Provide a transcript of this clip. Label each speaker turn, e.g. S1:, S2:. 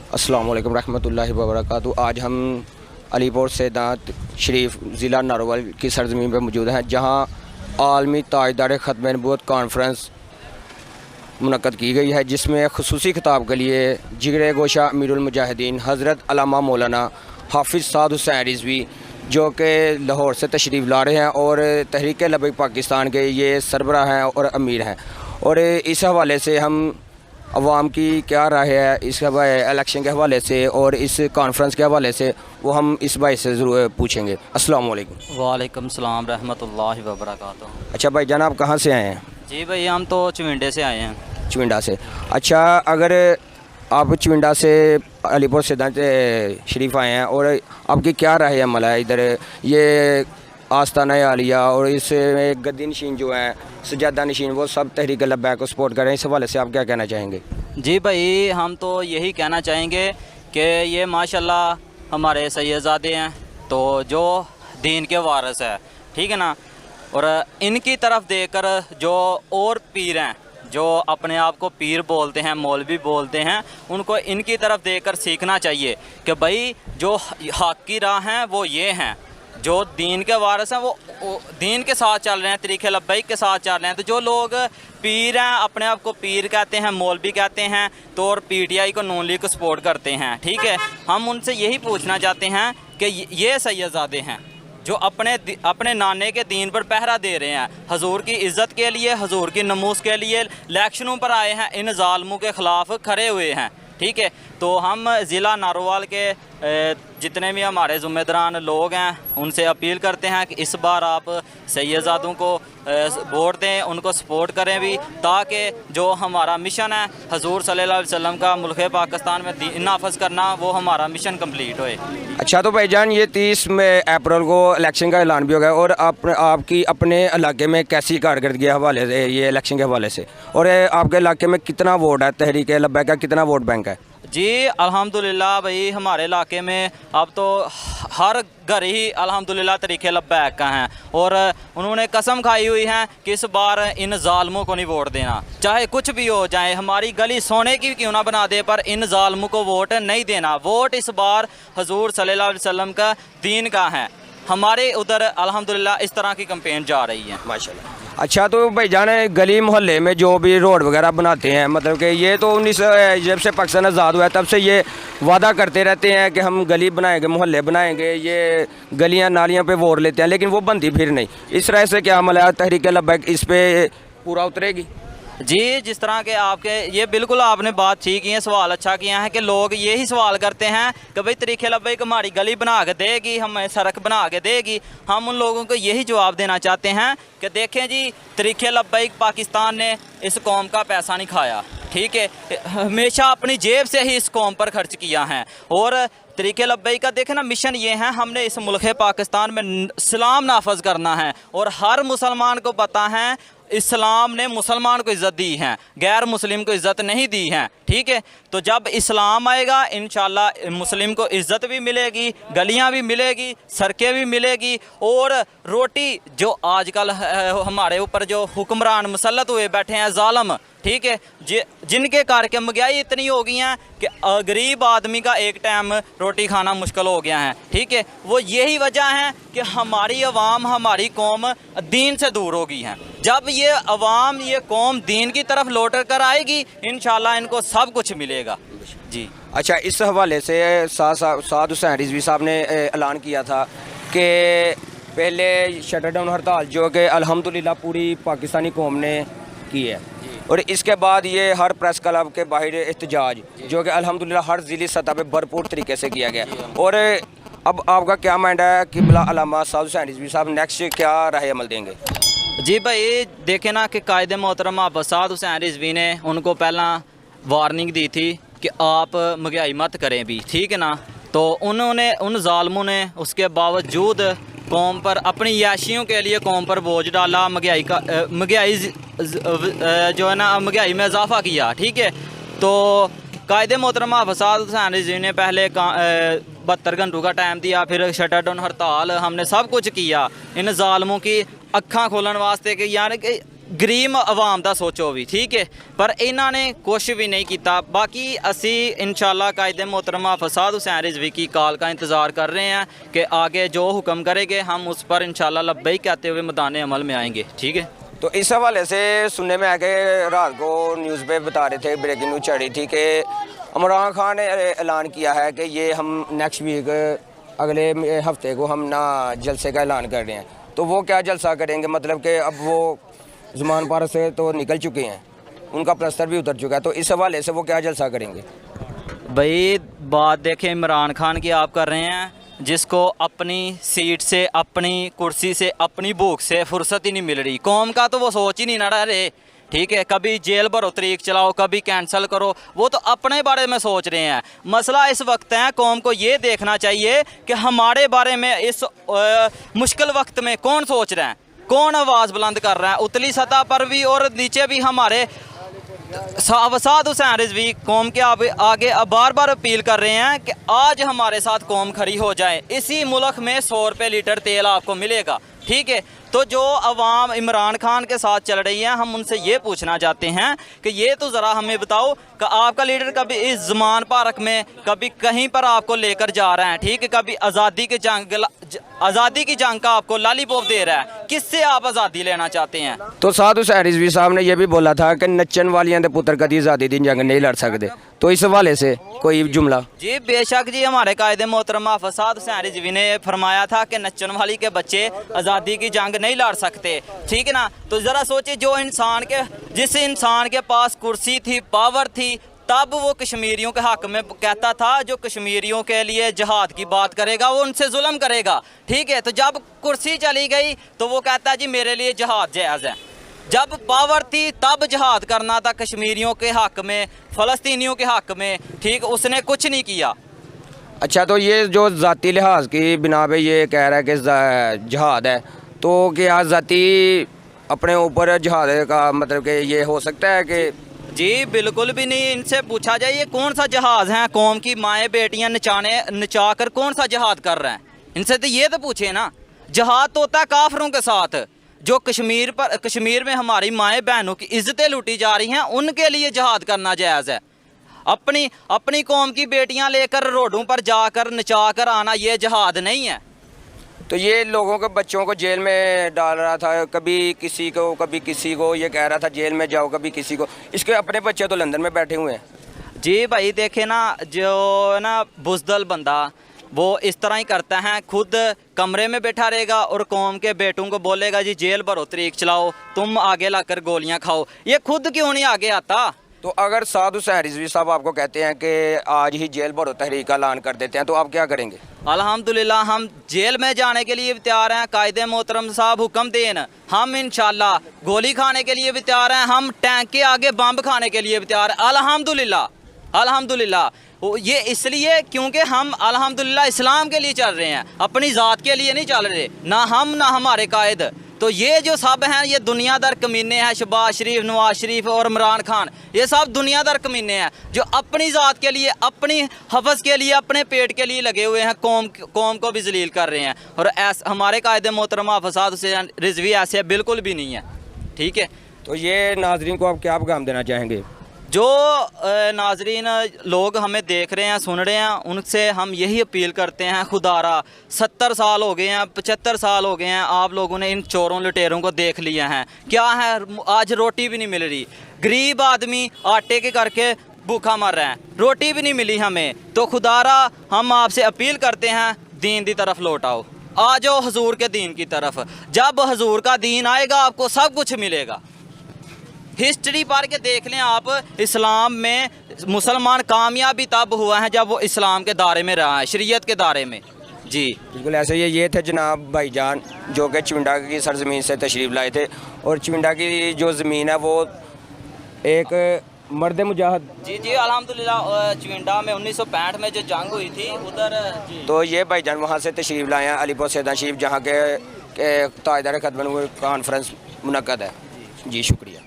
S1: अस्सलाम वालेकुम रहमतुल्लाहि व बरकातहू। आज हम अलीपुर से दांत शरीफ ज़िला नारोवाल की सरज़मीन पर मौजूद हैं, जहां आलमी ताजदार ख़त्म नबूवत कॉन्फ्रेंस मुनक़्क़द की गई है, जिसमें ख़ुसूसी खिताब के लिए जिगरे गोशा अमीरुल मुजाहिदीन हज़रत अल्लामा मौलाना हाफिज़ साद हुसैन रिज़वी जो कि लाहौर से तशरीफ़ ला रहे हैं और तहरीक लबैक पाकिस्तान के ये सरबराह हैं और अमीर हैं। और इस हवाले से हम अवाम की क्या राय है इस इलेक्शन के हवाले से और इस कॉन्फ्रेंस के हवाले से, वो हम इस भाई से ज़रूर पूछेंगे। अस्सलाम वालेकुम।
S2: वालेकुम सलाम रहमतुल्लाहि व बरकातहू।
S1: अच्छा भाई जान, आप कहाँ से आए हैं?
S2: जी भाई, हम तो चविंडे से आए हैं।
S1: चविंडा से। अच्छा, अगर आप चविंडा से अलीपुर से दांत शरीफ आए हैं और आपकी क्या राय है मला इधर ये आस्ताना आलिया और इसमें गद्दी नशीन जो हैं, सजादा नशीन, वो सब तहरीक लब्बैक को सपोर्ट कर रहे हैं, इस हवाले से आप क्या कहना चाहेंगे?
S2: जी भाई, हम तो यही कहना चाहेंगे कि ये माशाल्लाह हमारे सैयदज़ादे हैं, तो जो दीन के वारिस है, ठीक है ना। और इनकी तरफ देकर जो और पीर हैं, जो अपने आप को पीर बोलते हैं, मौलवी बोलते हैं, उनको इनकी तरफ देकर सीखना चाहिए कि भाई जो हक़ की राह हैं वो ये हैं, जो दीन के वारिस हैं वो दीन के साथ चल रहे हैं, तरीक़े लब्बैक के साथ चल रहे हैं। तो जो लोग पीर हैं, अपने आप को पीर कहते हैं, मौलवी कहते हैं, तो और पीटीआई को, नून लीग को सपोर्ट करते हैं, ठीक है। हम उनसे यही पूछना चाहते हैं कि ये सैयदज़ादे हैं जो अपने नाने के दीन पर पहरा दे रहे हैं, हजूर की इज़्ज़त के लिए, हजूर की नमूस के लिए इलेक्शनों पर आए हैं, इन ज़ालिमों के ख़िलाफ़ खड़े हुए हैं, ठीक है। तो हम ज़िला नारोवाल के जितने भी हमारे ज़िम्मेदारान लोग हैं उनसे अपील करते हैं कि इस बार आप सैयदज़ादों को वोट दें, उनको सपोर्ट करें भी, ताकि जो हमारा मिशन है हजूर सल्लल्लाहु अलैहि वसल्लम का मुल्क पाकिस्तान में दीन नाफज करना, वो हमारा मिशन कंप्लीट होए।
S1: अच्छा, तो भाईजान ये 30 अप्रैल को इलेक्शन का ऐलान भी हो गया और आपकी अपने इलाके में कैसी कारकर्दगी के हवाले से, ये इलेक्शन के हवाले से, और आपके इलाके में कितना वोट है तहरीक लब्बैक का, कितना वोट बैंक है?
S2: जी अल्हम्दुलिल्लाह भाई, हमारे इलाके में अब तो हर घर ही अल्हम्दुलिल्लाह तरीक़े लब्बैक का हैं, और उन्होंने कसम खाई हुई है कि इस बार इन ज़ालिमों को नहीं वोट देना, चाहे कुछ भी हो जाए, हमारी गली सोने की क्यों ना बना दे, पर इन ज़ालिमों को वोट नहीं देना। वोट इस बार हजूर सल्लल्लाहु अलैहि वसल्लम का दीन का है। हमारे उधर अल्हम्दुलिल्लाह इस तरह की कैंपेन जा रही है
S1: माशाल्लाह। अच्छा, तो भाईजान गली मोहल्ले में जो भी रोड वगैरह बनाते हैं, मतलब कि ये तो 19 जब से पाकिस्तान आज़ाद हुआ है तब से ये वादा करते रहते हैं कि हम गली बनाएंगे, मोहल्ले बनाएंगे, ये गलियां नालियां पे वोट लेते हैं, लेकिन वो बनती फिर नहीं। इस तरह से क्या मतलब तहरीक लब्बैक इस पर पूरा उतरेगी?
S2: जी, जिस तरह के आपके ये बिल्कुल आपने बात ठीक की है, सवाल अच्छा किया है कि लोग यही सवाल करते हैं कि भाई तरीक़े लब्बैक हमारी गली बना के देगी, हमें सड़क बना के देगी। हम उन लोगों को यही जवाब देना चाहते हैं कि देखें जी, तरीक़े लब्बैक पाकिस्तान ने इस कौम का पैसा नहीं खाया, ठीक है, हमेशा अपनी जेब से ही इस कौम पर खर्च किया है। और तरीक़े लब्बैक का देखें ना, मिशन ये है, हमने इस मुल्क पाकिस्तान में इस्लाम नाफज करना है, और हर मुसलमान को पता है इस्लाम ने मुसलमान को इज़्ज़त दी है, गैर मुस्लिम को इज़्ज़त नहीं दी है, ठीक है। तो जब इस्लाम आएगा इंशाल्लाह मुस्लिम को इज़्ज़त भी मिलेगी, गलियां भी मिलेगी, सड़कें भी मिलेगी, और रोटी जो आजकल हमारे ऊपर जो हुक्मरान मुसल्लत हुए बैठे हैं ज़ालिम, ठीक है, जिनके करके महंगाई इतनी हो गई है कि गरीब आदमी का एक टाइम रोटी खाना मुश्किल हो गया है, ठीक है। वो यही वजह है कि हमारी अवाम, हमारी कौम दीन से दूर हो गई है। जब ये अवाम, ये कौम दीन की तरफ लौट कर आएगी, इंशाल्लाह इनको सब कुछ मिलेगा जी।
S1: अच्छा, इस हवाले से साद हुसैन रिज़वी साहब ने ऐलान किया था कि पहले शटर डाउन हड़ताल जो कि अल्हम्दुलिल्लाह पूरी पाकिस्तानी कौम ने की है, और इसके बाद ये हर प्रेस क्लब के बाहर एहतजाज जो कि अल्हम्दुलिल्लाह हर ज़िली सतह पे भरपूर तरीके से किया गया। और अब आपका क्या माइंड है कि बिला अल्लामा साद हुसैन रिज़वी साहब नेक्स्ट क्या राह अमल देंगे?
S2: जी भाई, देखे ना कि कायदे मोहतरम आप साद हुसैन रिज़वी ने उनको पहला वार्निंग दी थी कि आप महंगाई मत करें भी, ठीक है ना। तो उन्होंने, उन ज़ालिमों ने उसके बावजूद कौम पर अपनी याशियों के लिए कौम पर बोझ डाला, महंगाई जो है ना, महंगाई में इजाफ़ा किया, ठीक है। तो कायदे मोहतरमा साद हुसैन रिज़वी ने पहले 72 घंटों का टाइम दिया, फिर शटर डाउन हड़ताल, हमने सब कुछ किया इन ज़ालिमों की अक्खां खोलने वास्ते कि यानी कि ਗਰੀਬ ਆਵਾਮ ਦਾ ਸੋਚੋ ਵੀ, ਠੀਕ ਹੈ, ਪਰ ਇਹਨਾਂ ਨੇ ਕੁਛ भी नहीं किया। बाकी असी इंशाल्लाह कायदे मोहतरमा फसाद हुसैन रिजवी की कॉल का इंतज़ार कर रहे हैं कि आगे जो हुक्म करेंगे हम उस पर इंशाल्लाह लब्बैक कहते हुए मैदान अमल में आएंगे, ठीक है।
S1: तो इस हवाले से सुनने में आया कि रात को न्यूज़ पे बता रहे थे, ब्रेकिंग न्यूज़ चढ़ी थी कि इमरान खान ने ऐलान किया है कि ये हम नेक्स्ट वीक अगले हफ्ते को हम ना जलसे का ऐलान कर रहे हैं। तो वो क्या जलसा करेंगे, मतलब कि अब वो ज़मान पार से तो निकल चुके हैं, उनका प्लस्तर भी उतर चुका है, तो इस हवाले से वो क्या जलसा करेंगे?
S2: भाई बात देखें इमरान खान की आप कर रहे हैं, जिसको अपनी सीट से, अपनी कुर्सी से, अपनी भूख से फुर्सत ही नहीं मिल रही। कौम का तो वो सोच ही नहीं ना रहे, ठीक है। कभी जेल भरो तरीक चलाओ, कभी कैंसिल करो, वो तो अपने बारे में सोच रहे हैं। मसला इस वक्त है कौम को ये देखना चाहिए कि हमारे बारे में इस मुश्किल वक्त में कौन सोच रहा है, कौन आवाज़ बुलंद कर रहा है, उतली सतह पर भी और नीचे भी। हमारे फसाद हुसैन रिजवी कौम के आगे बार बार अपील कर रहे हैं कि आज हमारे साथ कौम खड़ी हो जाए। इसी मुल्क में 100 रुपये लीटर तेल आपको मिलेगा, ठीक है। तो जो अवाम इमरान खान के साथ चल रही है, हम उनसे ये पूछना चाहते हैं कि ये तो ज़रा हमें बताओ कि आपका लीडर कभी इस ज़मान पार्क में कभी कहीं पर आपको लेकर जा रहा है, ठीक है, कभी आज़ादी की जंग का आपको लॉलीपॉप दे रहा है, किससे आप आज़ादी लेना चाहते हैं?
S1: तो साथ हुसैन रिजवी साहब ने यह भी बोला था कि नच्चन वालियां दे पुत्र कदी आज़ादी दी जंग नहीं लड़ सकते, तो इस हवाले से कोई जुमला?
S2: जी बेशक जी, हमारे कायदे मोहतरमा फसाद हुसैन रिजवी ने फरमाया था कि नच्चन वाली के बच्चे आज़ादी की जंग नहीं लड़ सकते, ठीक है ना। तो ज़रा सोचिए, जिस इंसान के पास कुर्सी थी, पावर थी, तब वो कश्मीरियों के हक़ में कहता था जो कश्मीरियों के लिए जहाद की बात करेगा वो उनसे जुल्म करेगा, ठीक है। तो जब कुर्सी चली गई तो वो कहता है जी मेरे लिए जहाद जायज़ है। जब पावर थी तब जहाद करना था कश्मीरियों के हक़ में, फ़लस्तीनियों के हक़ में, ठीक, उसने कुछ नहीं किया।
S1: अच्छा, तो ये जो ज़ाती लिहाज की बिना पे ये कह रहा है कि जहाद है, तो क्या ज़ाती अपने ऊपर जहाद का मतलब कि ये हो सकता है कि?
S2: जी बिल्कुल भी नहीं। इनसे पूछा जाए ये कौन सा जहाज़ है, कौम की माएँ बेटियाँ नचा कर कौन सा जहाद कर रहे हैं, इनसे तो ये तो पूछे ना। जहाद तो होता है काफरों के साथ, जो कश्मीर में हमारी माएँ बहनों की इज्जतें लूटी जा रही हैं, उनके लिए जहाद करना जायज़ है। अपनी कौम की बेटियां लेकर रोडों पर जाकर नचा कर आना ये जहाद नहीं है।
S1: तो ये लोगों के बच्चों को जेल में डाल रहा था, कभी किसी को कभी किसी को, ये कह रहा था जेल में जाओ, कभी किसी को। इसके अपने बच्चे तो लंदन में बैठे हुए हैं।
S2: जी भाई देखे ना, जो ना बुज़दल बंदा वो इस तरह ही करता है, खुद कमरे में बैठा रहेगा और कौम के बेटों को बोलेगा जी जेल भरो तरीक चलाओ, तुम आगे लाकर गोलियां खाओ। ये खुद क्यों नहीं आगे आता?
S1: तो अगर साद हुसैन रिजवी साहब आपको कहते हैं कि आज ही जेल भरो तहरीक का ऐलान कर देते हैं, तो आप क्या करेंगे?
S2: अल्हम्दुलिल्लाह हम जेल में जाने के लिए भी तैयार हैं। कायदे मोहतरम साहब हुक्म देन, हम इंशाल्लाह गोली खाने के लिए भी तैयार हैं, हम टैंक के आगे बम खाने के लिए भी तैयार हैं। अल्हम्दुलिल्लाह ये इसलिए क्योंकि हम अल्हम्दुलिल्लाह इस्लाम के लिए चल रहे हैं, अपनी ज़ात के लिए नहीं चल रहे, ना हम ना हमारे कायद। तो ये जो सब हैं ये दुनियादार कमीने हैं, शहबाज शरीफ, नवाज शरीफ और इमरान खान, ये सब दुनियादार कमीने हैं जो अपनी ज़ात के लिए, अपनी हफ़्ज़ के लिए, अपने पेट के लिए लगे हुए हैं, कौम को भी जलील कर रहे हैं। और हमारे कायदे मोहतरमा फसाद हुसैन रिजवी ऐसे बिल्कुल भी नहीं है, ठीक है।
S1: तो ये नाजरीन को आप क्या पैगाम देना चाहेंगे?
S2: जो नाजरीन लोग हमें देख रहे हैं, सुन रहे हैं, उनसे हम यही अपील करते हैं, खुदारा 70 साल हो गए हैं, 75 साल हो गए हैं, आप लोगों ने इन चोरों लुटेरों को देख लिया है। क्या है, आज रोटी भी नहीं मिल रही, गरीब आदमी आटे के करके भूखा मर रहा है, रोटी भी नहीं मिली हमें। तो खुदारा हम आपसे अपील करते हैं, दीन की तरफ लौट आओ, आ जाओ हजूर के दीन की तरफ। जब हजूर का दीन आएगा आपको सब कुछ मिलेगा। हिस्ट्री पढ़ के देख लें आप, इस्लाम में मुसलमान कामयाबी तब हुआ है जब वो इस्लाम के दायरे में रहा है, शरीयत के दायरे में। जी
S1: बिल्कुल ऐसे ये थे जनाब भाईजान जो कि चिविंडा की सरजमीन से तशरीफ़ लाए थे, और चिविंडा की जो ज़मीन है वो एक मर्द मुजाहिद, जी
S2: अल्हम्दुलिल्लाह चिविंडा में 1965 में जो जंग हुई थी उधर,
S1: तो ये भाईजान वहाँ से तशरीफ़ लाए हैं अलीपुर सैदा शरीफ, जहाँ के ताजदार खत्म कॉन्फ्रेंस मुनक्कद है। जी शुक्रिया।